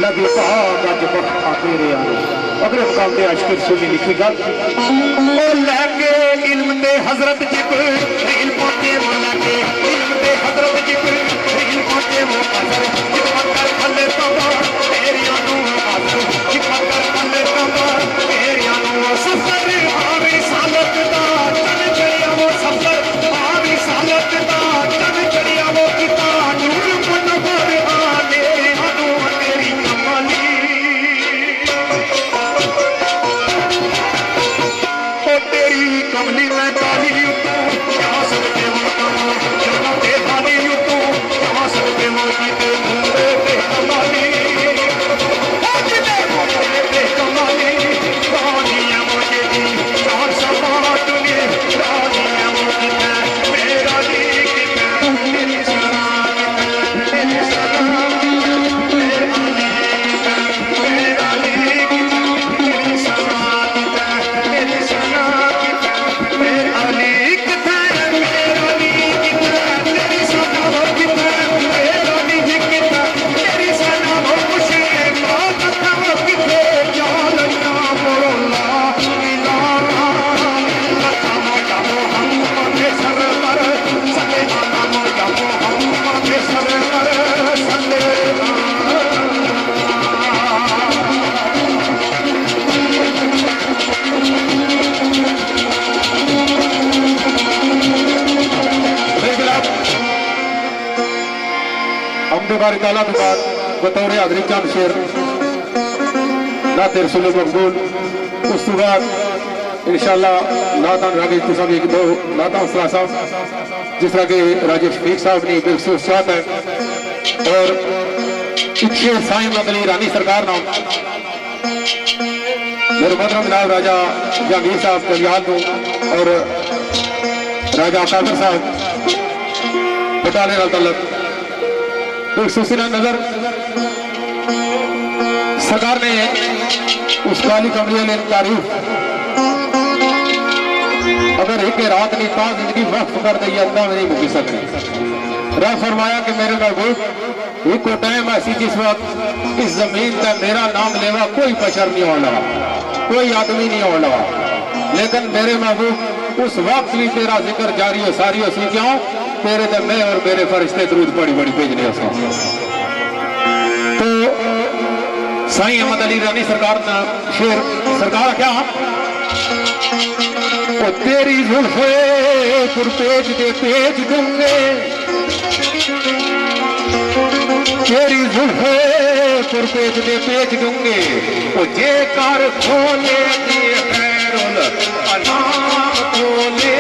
नबी पाक अज बखा तेरे अगले मुकाम पे आज फिर सुनी लिखी गल लैके इल्म दे हजरत जिब्रील पहुंचे वो लैके इल्म दे हजरत जिब्रील पहुंचे वो असर हिम्मत कर फले तबा तेरियां नू असर हिम्मत कर फले तबा तेरियां नू सफर आवी सालत दा चल चढ़िया वो सफर आवी सालत दा चल चढ़िया वो किता नूर मुनव्वर आने अनु तेरी कमाली तेरी कमली में काली तू क्या सकते हो जन्नते खाली तू क्या सकते हो किते मुंडे पे कमाली पे कमाली रानियां मुझे दी चार समा दुनिया रानियां मुझे मेरा दी तेरी सलाम तेरी सलाम मेरा दी मेरा दी तेरी सलाम तेरी सलाम बारी ताला के बाद बतौर हाजरी चंद शेर नाते रसूल मकबूल उस बाद इंशाअल्लाह नातान रागे तुसां एक दो नाता उसरा साहब जिस तरह के राजेश शफीक साहब ने बेखसूस साथ है और इच्छे साईं मदली रानी सरकार नाम मेरे मोहतरम जनाब राजा जहांगीर साहब कलियाल को और राजा कादर साहब बटाले नाल तलक नजर सरकार ने उस काली कमरिया ने तारीफ अगर एक रात नहीं पा जिंदगी वक्त कर दी अल्लाह नहीं मुकी सकती रह फरमाया कि मेरे महबूब एक को टाइम ऐसी जिस वक्त इस जमीन का मेरा नाम लेवा कोई बशर नहीं होने लगा कोई आदमी नहीं होने लगा लेकिन मेरे महबूब उस वक्त भी तेरा जिक्र जारी हो सारी हो सी क्यों तेरे तो मैं और मेरे फरिश्ते दरूद बड़ी बड़ी भेजने तो साईं अहमद अली रानी सरकार शेर सरकार क्या वो तेरी जुल्फे पुरपेज के पेज दूंगे तेरी जुल्फे पुरपेज के पेज दूंगे वो जे कार खोले दिए खैरुल अनाम खोले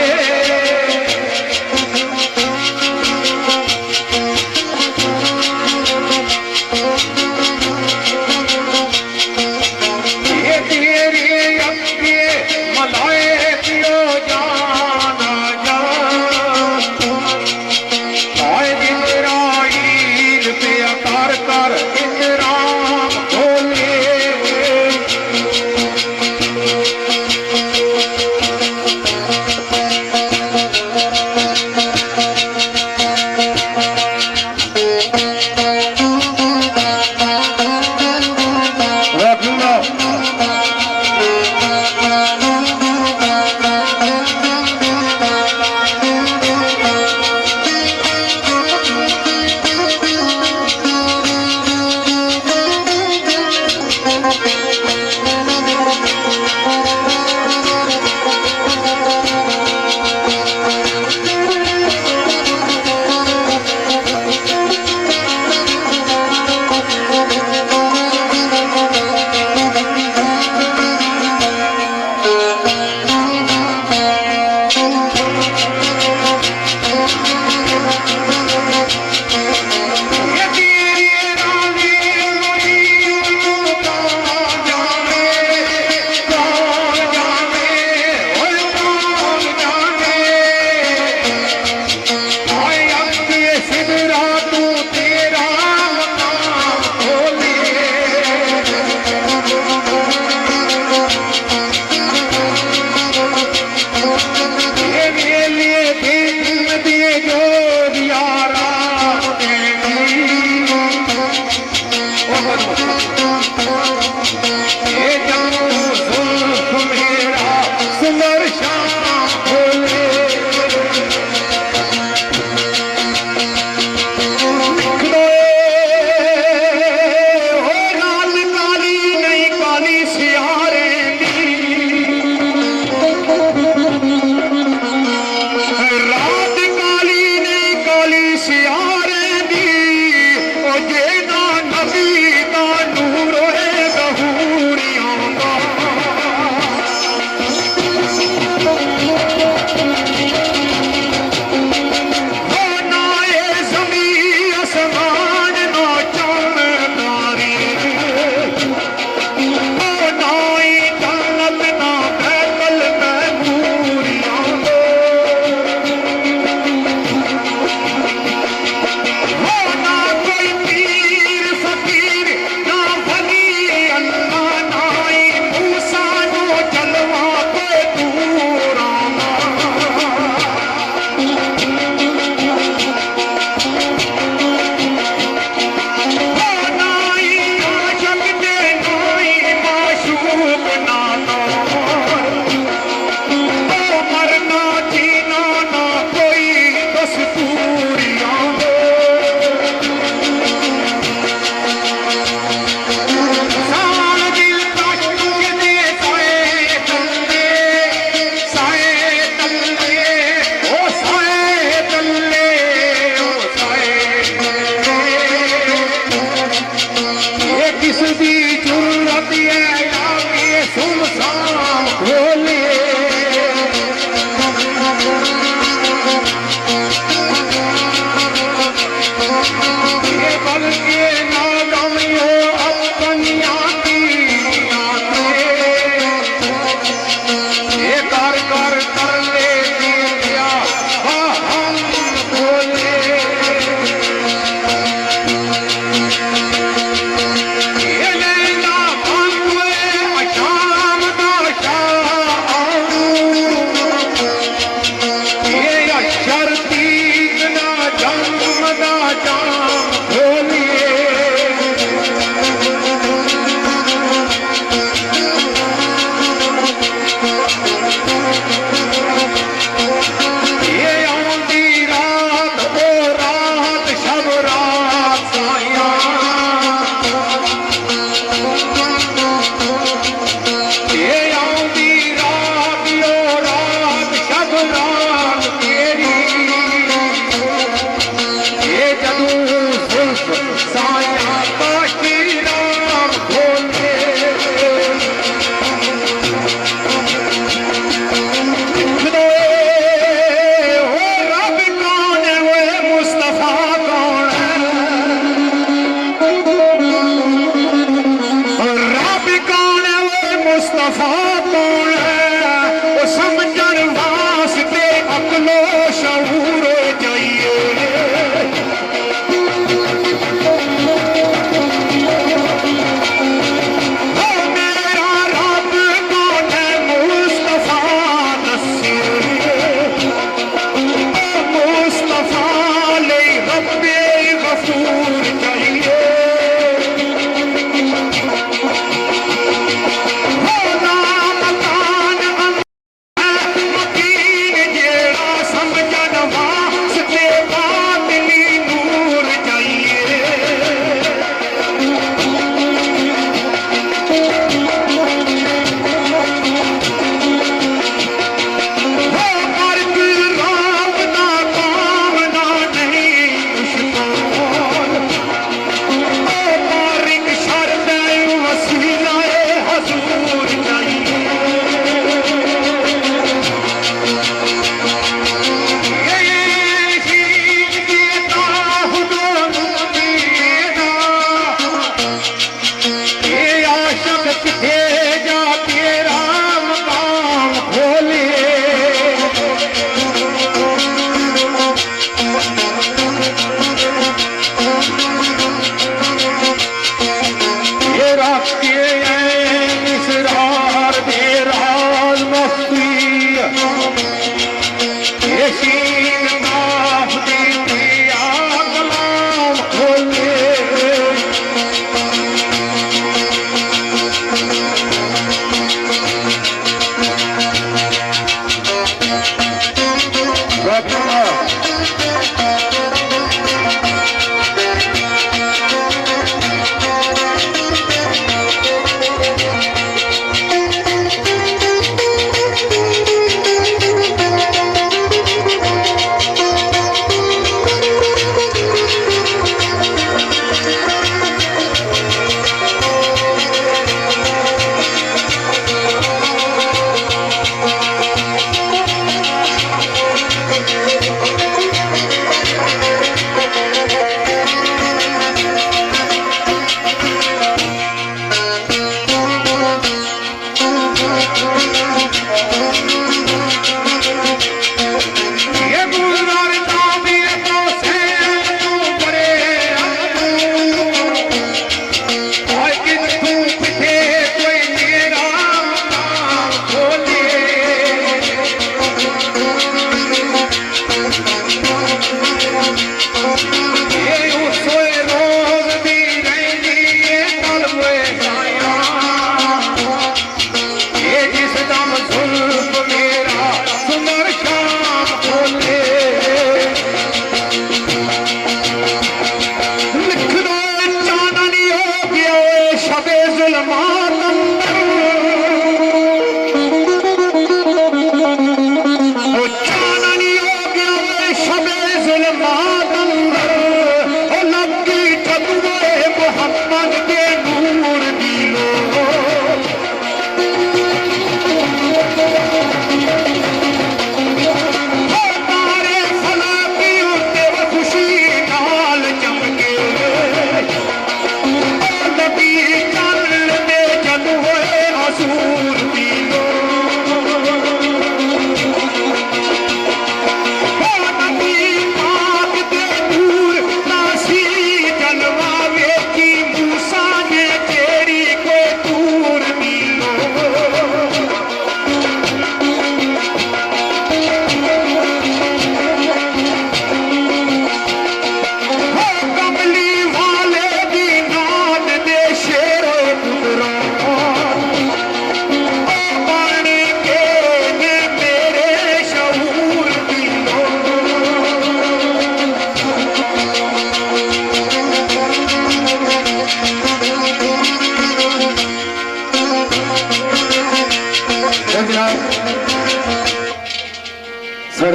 हो ना कोई पीर फकीर ना वली अल्लाह नाई मूसा नो जलवा पे दूरा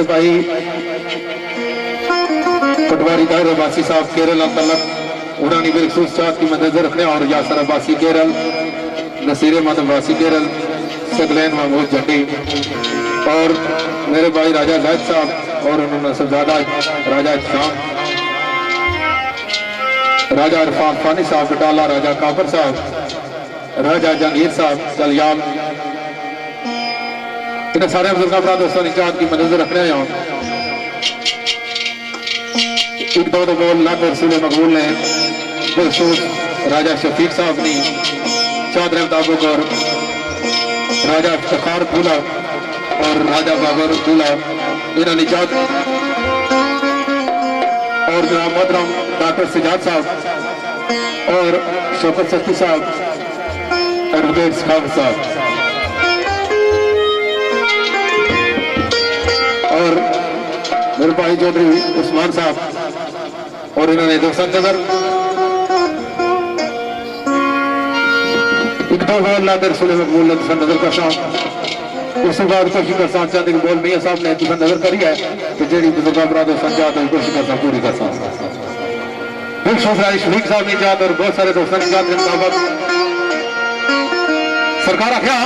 भाई पटवारी ताहिर अब्बासी साहब केरल तलक उड़ानी बिलखसूस चाहत की मदद रखने और यासर अब्बासी केरल नसीर अहमद अब्बासी केरल सकलैन महमूद जंडी और मेरे भाई राजा जायद साहब और उन्होंने सबजादा राजा शाम राजा इरफान फानी साहब बटाला राजा काफर साहब राजा जहांगीर साहब चलियाल इन सारे बुजुर्गों भरा दोस्तों की चाहत की मदद रखने आया एक दो बोल लाख रसूल मकबूल ने बिलखसूस राजा शफीक साहब ने चौधरी मुताबिक और राजा इफ्तिखार दूल्हा और राजा बाबर दूल्हा इन्होंने चाहत और जनाब मोहतरम डॉक्टर सिजाद साहब और शौकत सख्ती साहब एडवोकेट खान साहब और मेरे भाई चौधरी उस्मान साहब और इन्होंने दोस्त नजर एक दो बोल लाकर सुले मकबूल ने दोस्त नजर करता हूँ उसके बाद कोशिश करता हूँ चाहते बोल मियाँ साहब ने दोस्त नजर करी है तो जेडी बुजुर्गों बरा दोस्त चाहते कोशिश करता पूरी करता हूँ शफीक साहब ने चाहते और बहुत सारे दोस्तों की चाहते मुताबिक सरकार आख्या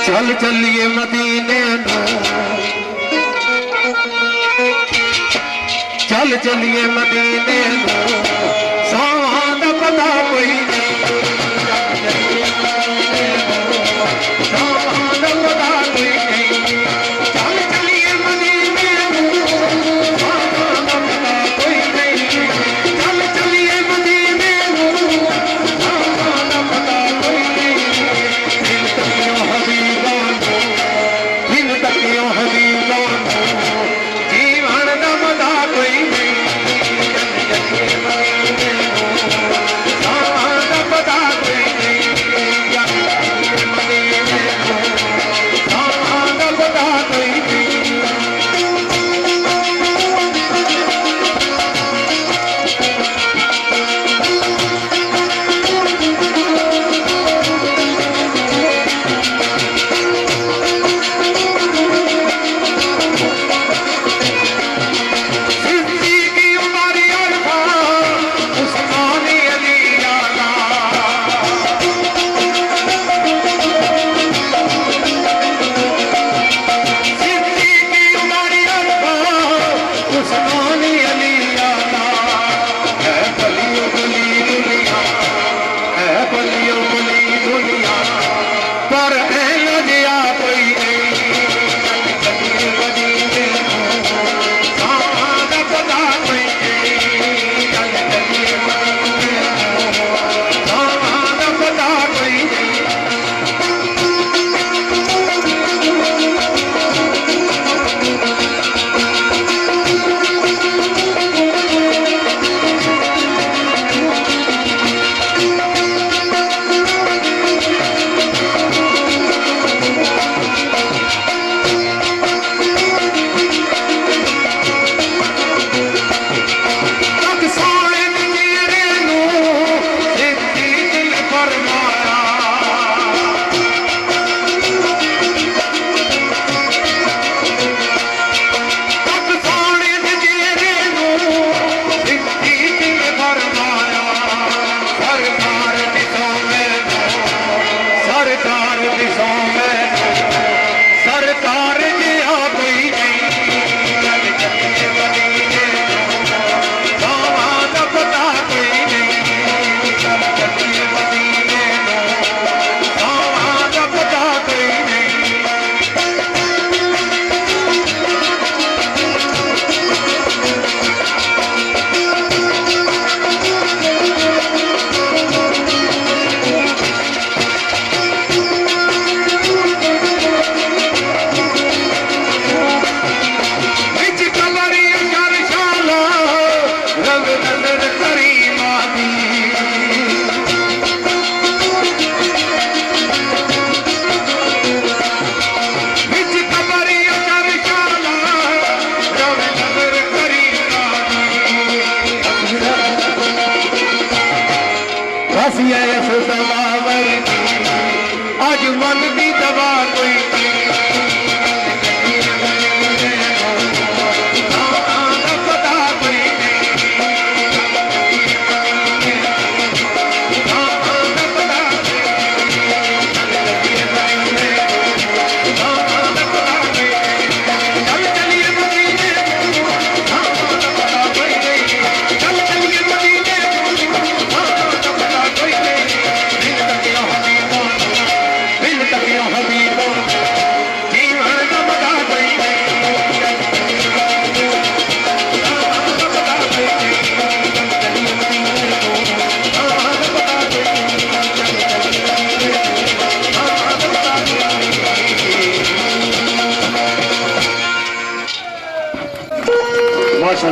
चल चलिए मदीने चल चलिए मदीने सावन पता कोई नहीं सावन पता कोई नहीं चल चलिए मदीने सावन पता कोई नहीं चल चलिए मदीने सावन पता कोई नहीं दिल तकियों हबीबों जीवन का मजा कोई नहीं आज मन की दवा कोई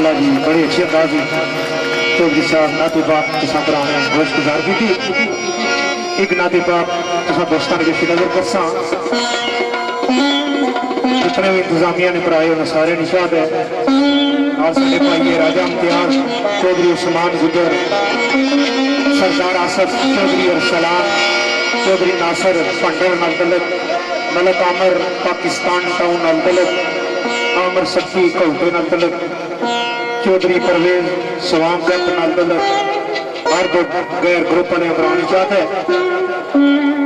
माशाल्लाह जी बड़े अच्छे अंदाज में चौधरी साहब नाते पाक तुसा भराने गोश गुजार की थी एक नाते पाक तुसा दोस्तों ने पेश नजर करसा जितने भी इंतजामिया ने कराए उन्हें सारे निशाद है और साढ़े भाई राजा इम्तियाज चौधरी उस्मान गुजर सरदार आसफ चौधरी अरसलान चौधरी नासर पंडर नलदलत मलक आमर पाकिस्तान टाउन नलदलत आमर सब्जी कौटे नलदलत चौधरी परवेज सवाम गंद नलदलत हर दो गैर ग्रुप ने अमरानी चाहते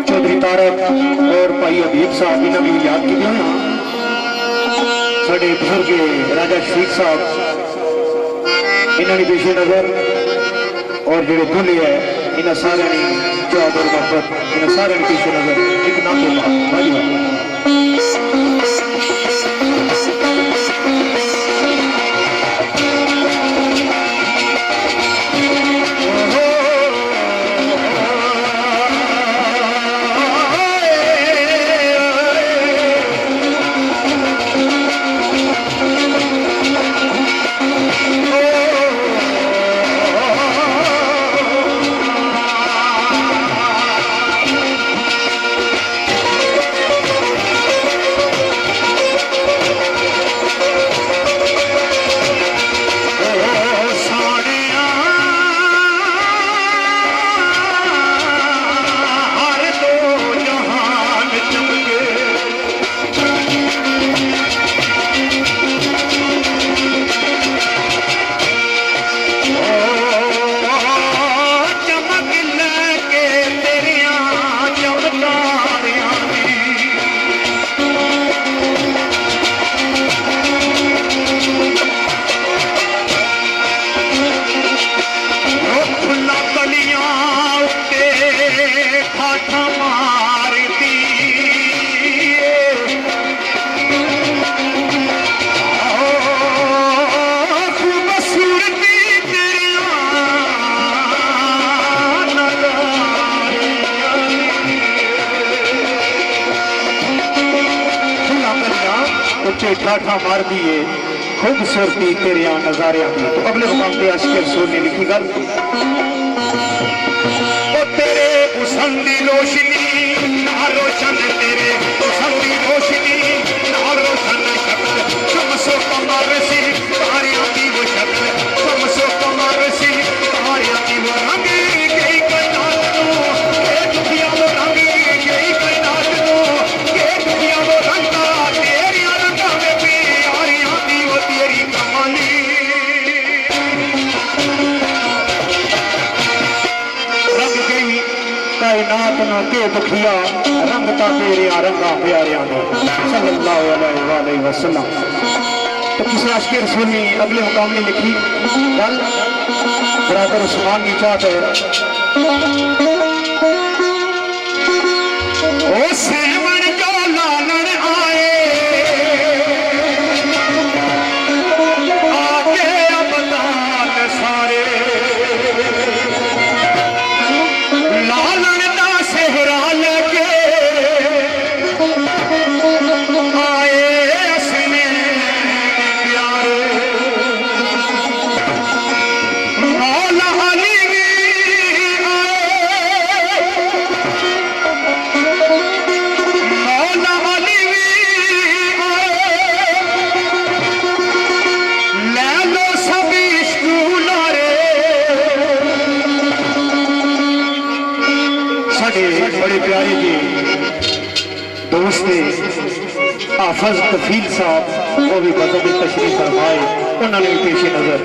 चौधरी तारक और भाई हबीब साहब इन्हें भी याद की हुई साढ़े बुजुर्ग राजा शरीफ साहब इन्होंने पेशे नजर और जो दूल्हे है इन्हें सारे जवाब और मोहब्बत इन्हें सारे पेशे नजर एक नाम होगा ठाठा मार दिए खूबसूरती तेरे नजारे की तो अगले मुकाम पे आशिक रसूल ने लिखी गल तेरे पसंदी रोशनी ना रोशन तेरे पसंदी रोशनी ना रोशन शक्ल शमसो कमर सी तारियां की वो शक्ल शमसो कमर सी तारियां की वो रंग गई कायनात को के दुनिया वो रंग गई कायनात को के दुनिया वो रंग कायनात न के दुखिया रंग ता तेरे रंगा प्यारिया ने सल्लल्लाहु अलैहि वसल्लम। तो किसी आशिक रसूल ने अगले मुकाम में लिखी गल बराबर उस्मान की चाहत है ओ सेवन जो लालन आए आगे अबदान सारे लालन दा सेहरा लेके आए असने प्यारे मौला अली भी आए मौला अली भी आए ले लो सभी स्कूलारे साढ़े बड़े प्यारे जी दोस्त हाफज कफील साहब वो भी बदल तशरीफ फरमाए उन्होंने भी पेश नजर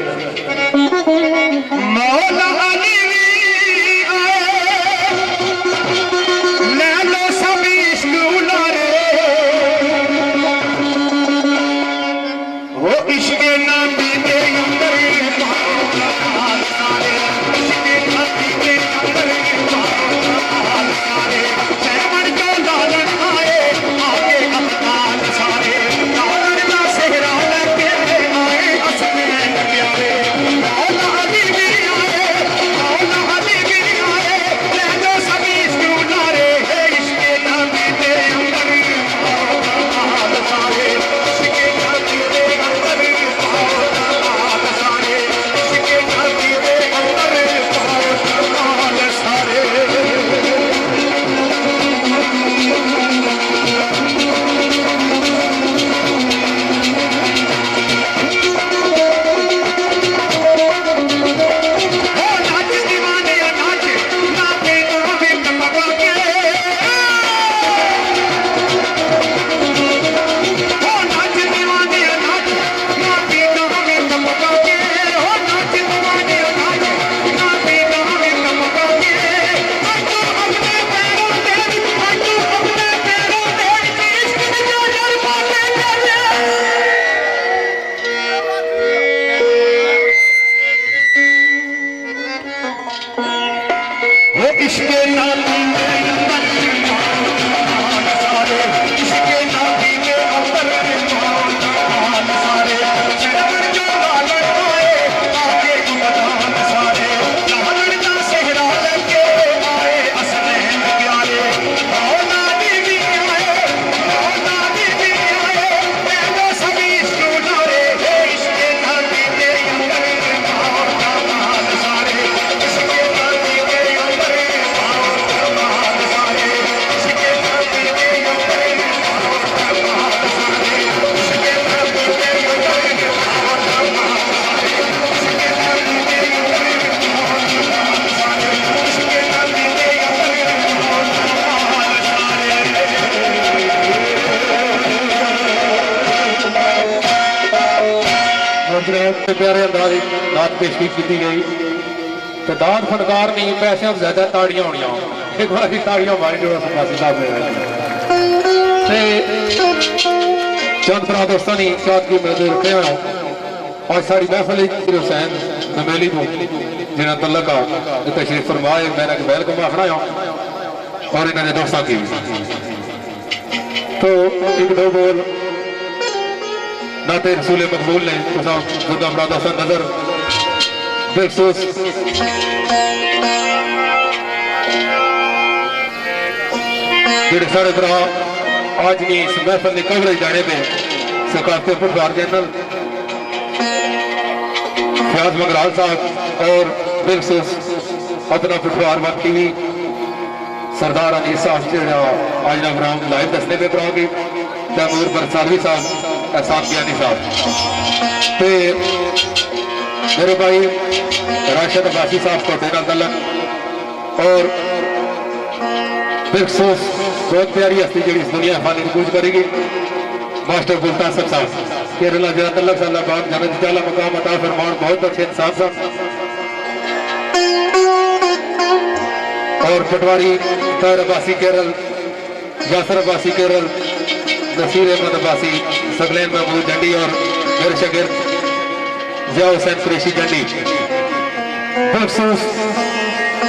मौला अली भी आए ले लो सभी स्कूलारे वो इश्क नबी के अंदर सारे इश्क नबी के अंदर सारे लालन का सेहरा लेके आए असने प्यारे बड़े प्यारे अंदाज दात पेशगी की गई तो दात फनकार नहीं पैसों से ज्यादा ताड़ियां होनी एक बार ताड़ियां मारी जो सरबासी साहब ने चंद भरा दोस्तों ने चाहत की मैं रखे हुए और सारी महफिल हुसैन नमेली को जिन्हें तल्लक तशरीफ फरमाए मैंने वेलकम आखना और इन्होंने दोस्तों की तो एक दो बोल नाते रसूल मकबूल ने खुदा मुराद हसन नजर बेखसूस जेडे साढ़े भरा आज की इस महफिल की कवरेज जाने पे सकाफती फुटबाल चैनल फयाज मंगराल साहब और बेखसूस अपना फुटबाल वन टीवी सरदार अली साहब जो आज ना प्रोग्राम लाइव दसने पे कराओगे तैमूर बरसालवी साहब एहसान कियानी साहब ते मेरे भाई राशिद अब्बासी साहब को देना तलक और बिलखसूस बहुत प्यारी हस्ती जी इस दुनिया फानी कूच करेगी मास्टर गुलतासर साहब केरला जरा तलक साल बाद जनत जाला मकाम अता फरमान बहुत अच्छे इंसान साहब और पटवारी तार अब्बासी केरल यासर अब्बासी केरल नसीर अहमद अब्बासी सगलैन महमूद जंडी और मेरे शागिर्द जिया हुसैन कुरैशी जंडी बखसूस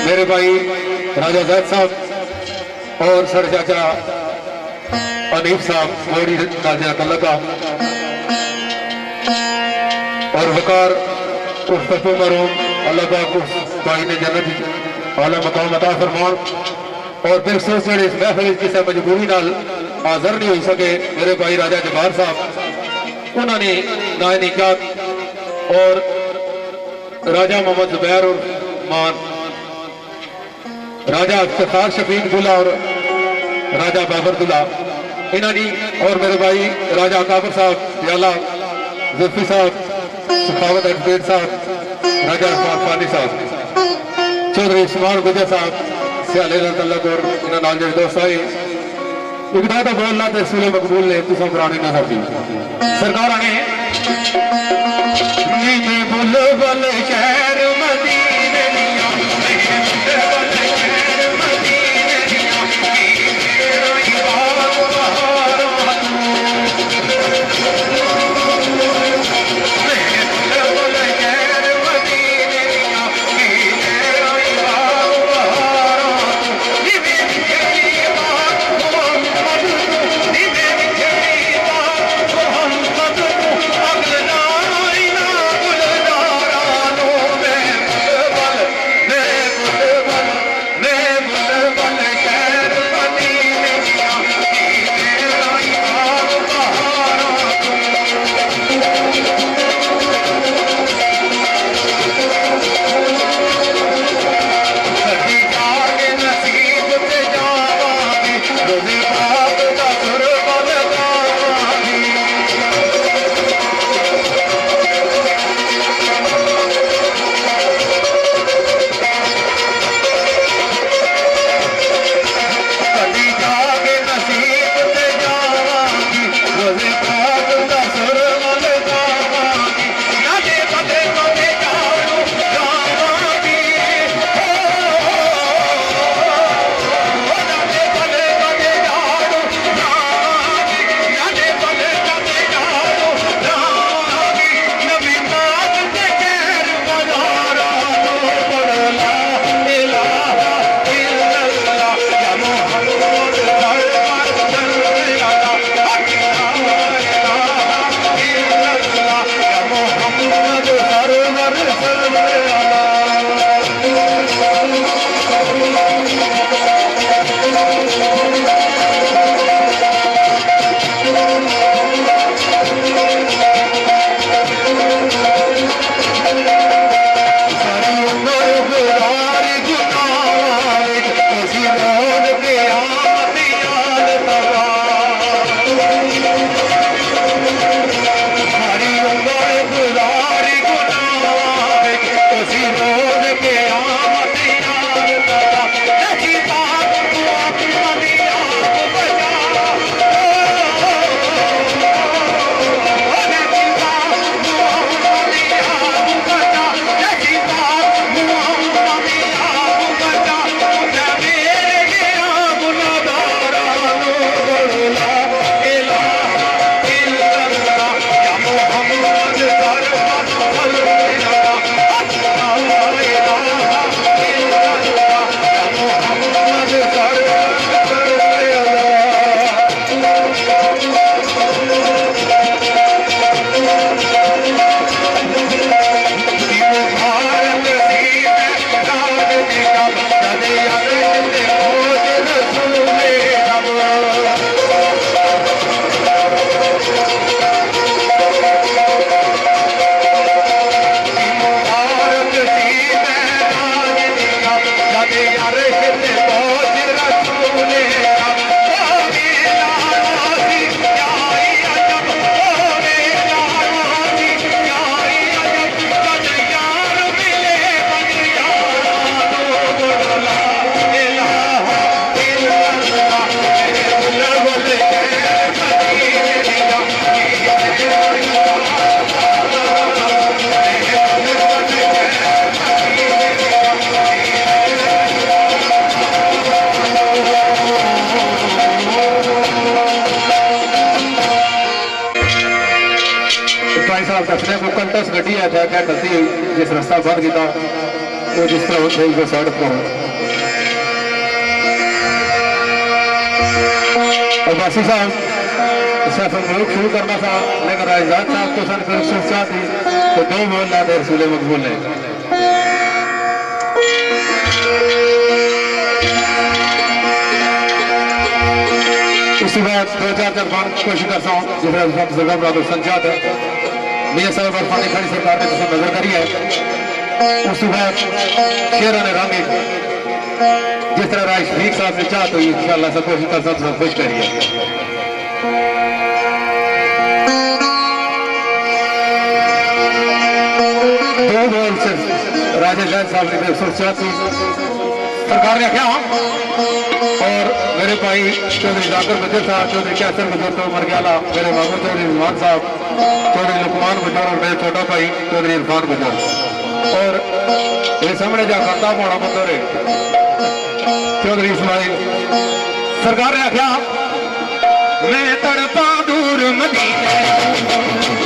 मेरे भाई राजा जैद साहब और सर चाचा अनीफ साहब मोड़ी नाजिया तल्लका और वकार उर्फ मरूम अल्लाह पाक उस भाई ने जन्नत आला मकाम अता फरमान और फिर सोच इस महफिल किसी मजबूरी नाल हाजिर नहीं हो सके मेरे भाई राजा जबार साहब उन्होंने नायनिकात और राजा मोहम्मद जुबैर और मान राजा इफ्तिखार शफीक दुल्ला और राजा बाबर दुल्ला इन्होंने और मेरे भाई राजा काबर साहब याला जुल्फी साहब सखावत एडवेट साहब राजा फानी साहब चौधरी इस्माइल गुजर साहब सियाले तल्लक और इन्होंने जो दोस्त आए एक तो बोलना तो रसूल मकबूल ने तुम पुरानी नजर दी सरकार ने बोलो बल शहर मदीने जबरदस्त गड्डी है क्या क्या करती है जिस रास्ता बंद किया वो जिस तरह होते ही सड़क पर और बासी साहब सफर शुरू करना था लेकिन रायजाद साहब को सन फिर सोचा थी तो दो मोहल्ला थे रसूल मकबूल ने उसके बाद 2-4 बार कोशिश करता हूँ जिस जगह बराबर संचात है मियाँ साहब और पानी खड़ी सरकार ने जिसे नजर करी है उसके बाद शेरा ने रंग जिस तरह राय शफीक साहब ने चाह तो इंशाअल्लाह सब कोशिश कर सब खुश करिए दो बॉल से राजा जैन साहब ने सरकार ने क्या और मेरे भाई चौधरी जाकर बजर साहब चौधरी कैसर बजर तो मर गया मेरे मामू चौधरी रिजवान साहब चौधरी लुकमान बजर और मेरे छोटा भाई चौधरी इरफान बजर और ये सामने जा करता मोड़ा बंदर चौधरी इस्माइल सरकार ने क्या मैं तड़पा दूर मदीने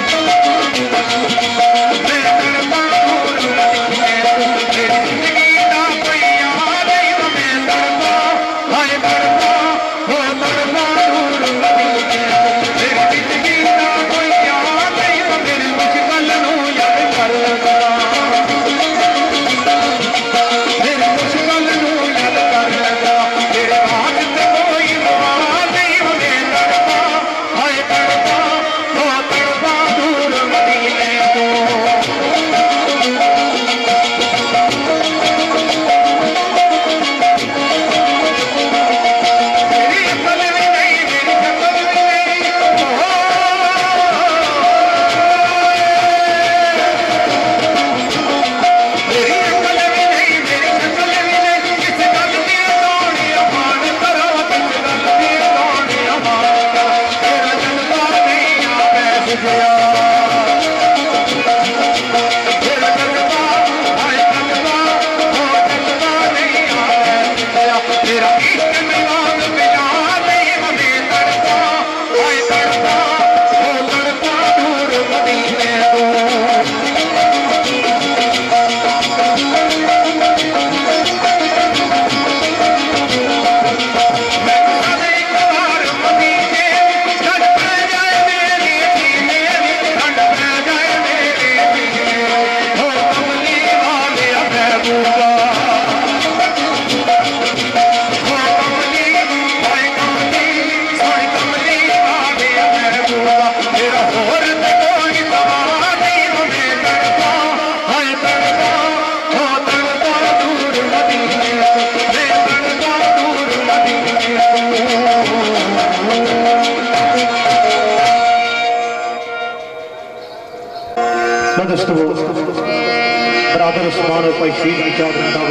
बराबर उस्मान और भाई शहीद की चाहत रखता हो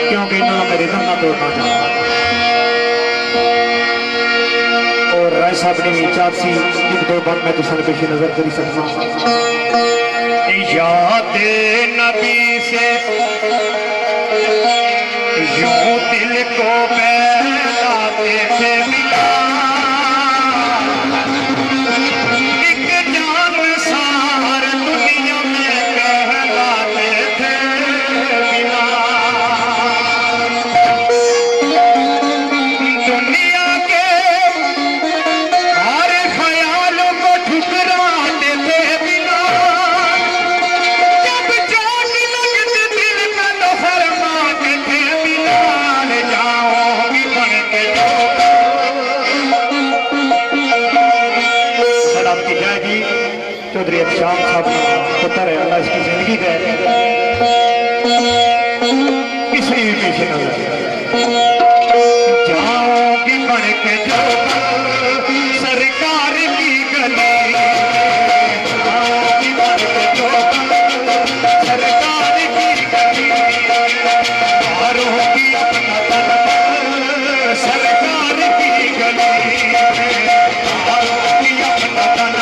क्योंकि इन्होंने मेरे दम ना तोड़ना चाहता और राय साहब ने भी चाहत सी एक दो बार मैं तुझे पेश नजर करी सकता याद नबी से यूं दिल को बहलाते थे मिला चौधरी शाम साहब पुत्र है अल्लाह इसकी जिंदगी दे किसी भी पेश नजर जाओगी बन के जो सरकार की गली जाओगी बन के जो सरकार की गली मारोगी अपना तन सरकार की गली मारोगी अपना तन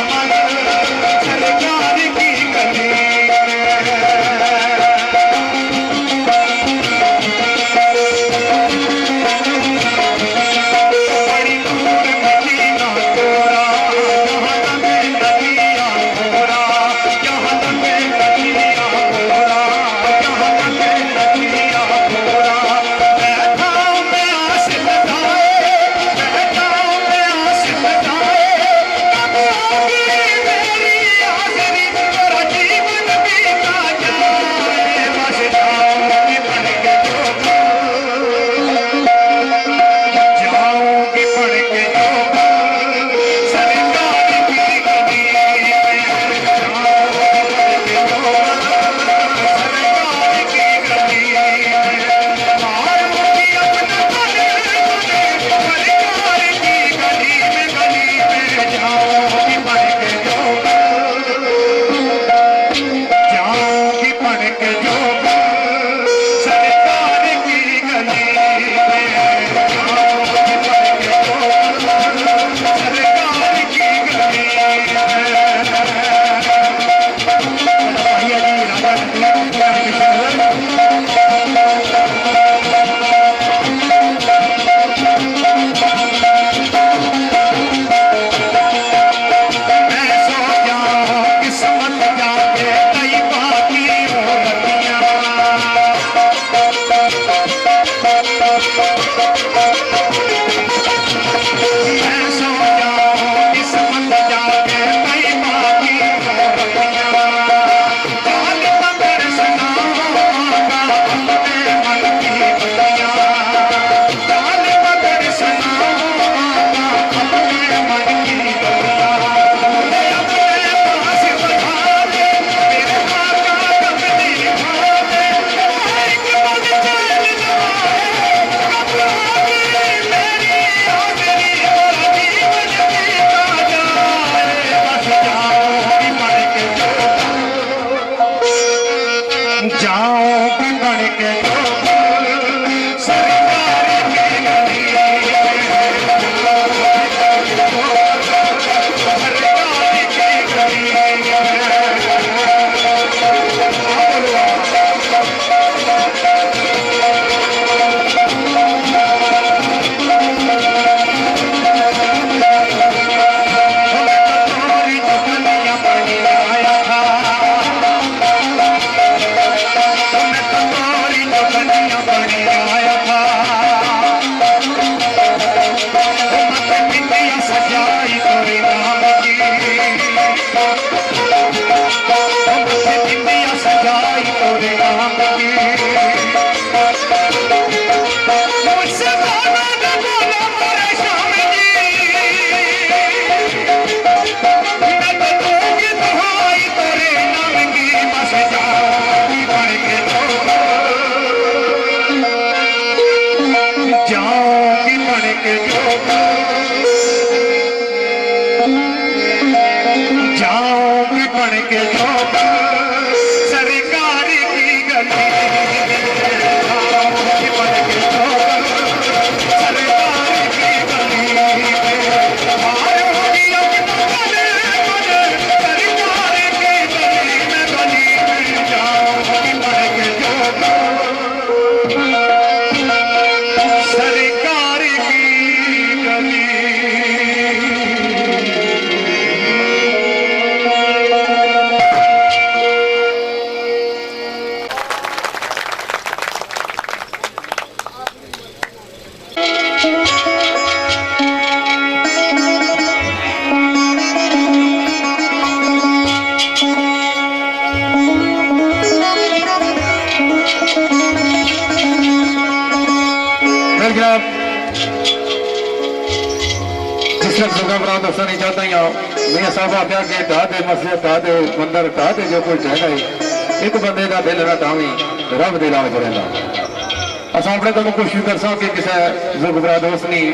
के जो सरकार की गली में जाओ कि बढ़ के जो सरकार की गली में भैया जी राजा जाऊंगी पढ़ के जो सरकार की गली जाऊंगी पढ़ के जो सरकार की गली बाहर होगी सरकार की गली में जाऊंगी पढ़ के जो सरकार की गली। दसा नहीं चाहता ही मैं साहब आख्या कि ढा दे मस्जिद ढा दे मंदिर ढा दे जो कुछ है एक बंदे का दिल ना तावी रब दे लाज रहता अस अपने तो कोशिश कर सो कि किसी जुगबरा दोस्त नहीं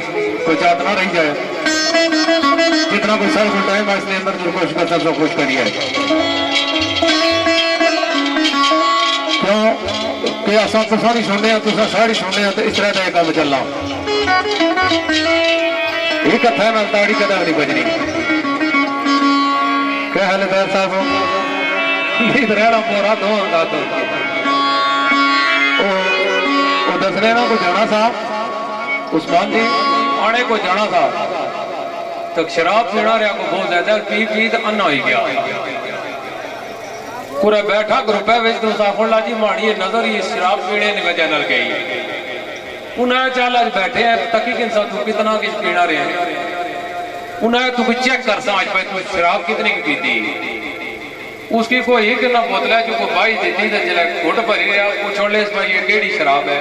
कोई जात ना रही जाए जितना कोई साल को टाइम है इसलिए अंदर कोशिश कर सब कुछ करिए क्यों कि असा तो सारी सुनने तुसा सारी सुनने तो इस तरह का काम चलना एक हथा नाल ताड़ी कदा नहीं बजनी क्या हाल है बैर साहब नींद रहना मोरा दो तो दसने ना को जाना था उस्मान जी आने को जाना था तो शराब पीना रहा को बहुत ज्यादा पी पी तो अन्ना हो गया पूरा बैठा ग्रुप है तो साफर ला जी माड़ी नजर ही शराब पीने की वजह न गई उन्हें चल अज बैठे हैं तकी इंसान तू कितना कुछ पीना रहे हैं उन्हें तू चेक कर आज भाई तू शराब कितनी की पीती उसकी कोई एक ना बोतल है जो को बाई देती तो जरा घुट भरी रहा वो छोड़े इस भाई ये केड़ी शराब है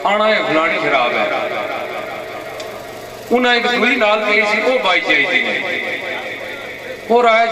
आना है फलानी शराब है उन्हें एक सुई नाल गई सी वो बाई चाहिए और आया